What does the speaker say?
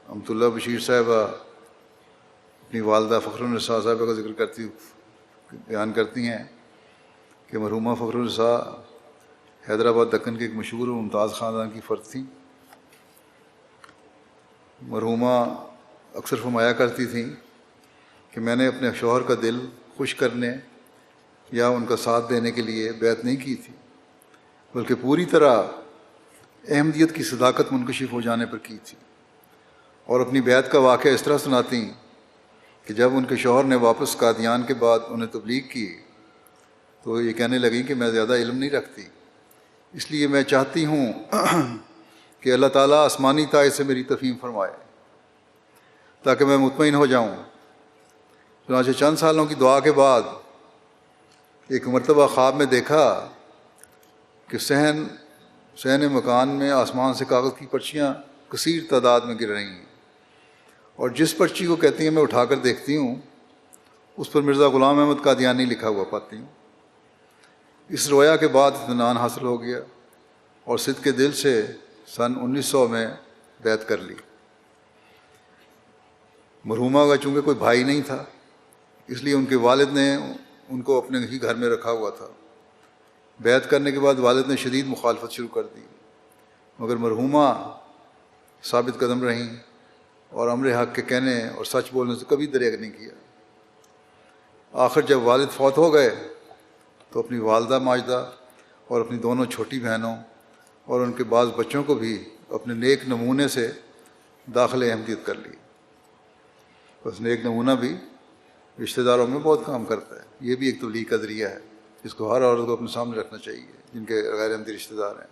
امت اللہ بشیر صاحبہ اپنی والدہ فخر النساء صاحبہ کا ذکر بیان کرتی ہیں کہ مرحومہ فخر النساء حیدرآباد دکن کے ایک مشہور و ممتاز خاندان کی فرد تھیں۔ مرحومہ اکثر فرمایا کرتی تھیں کہ میں نے اپنے شوہر کا دل خوش کرنے یا ان کا ساتھ دینے کے لیے بیعت نہیں کی تھی، بلکہ پوری طرح احمدیت کی صداقت منکشف ہو جانے پر کی تھی، اور اپنی بیعت کا واقعہ اس طرح سناتی کہ جب ان کے شوہر نے واپس قادیان کے بعد انہیں تبلیغ کی تو یہ کہنے لگیں کہ میں زیادہ علم نہیں رکھتی، اس لیے میں چاہتی ہوں کہ اللہ تعالیٰ آسمانی تائے سے میری تفہیم فرمائے تاکہ میں مطمئن ہو جاؤں۔ چنانچہ چند سالوں کی دعا کے بعد ایک مرتبہ خواب میں دیکھا کہ صحن مکان میں آسمان سے کاغذ کی پرچیاں کثیر تعداد میں گر رہی ہیں، اور جس پرچی کو کہتی ہیں میں اٹھا کر دیکھتی ہوں اس پر مرزا غلام احمد قادیانی لکھا ہوا پاتی ہوں۔ اس رویا کے بعد اطمینان حاصل ہو گیا اور صدق کے دل سے سن 1900 میں بیعت کر لی۔ مرحومہ کا چونکہ کوئی بھائی نہیں تھا، اس لیے ان کے والد نے ان کو اپنے ہی گھر میں رکھا ہوا تھا۔ بیعت کرنے کے بعد والد نے شدید مخالفت شروع کر دی، مگر مرحومہ ثابت قدم رہیں اور امر حق کے کہنے اور سچ بولنے سے کبھی دریغ نہیں کیا۔ آخر جب والد فوت ہو گئے تو اپنی والدہ ماجدہ اور اپنی دونوں چھوٹی بہنوں اور ان کے بعض بچوں کو بھی اپنے نیک نمونے سے داخل احمدیت کر لی۔ بس نیک نمونہ بھی رشتہ داروں میں بہت کام کرتا ہے، یہ بھی ایک تبلیغ کا ذریعہ ہے جس کو ہر عورت کو اپنے سامنے رکھنا چاہیے جن کے غیر احمدی رشتہ دار ہیں۔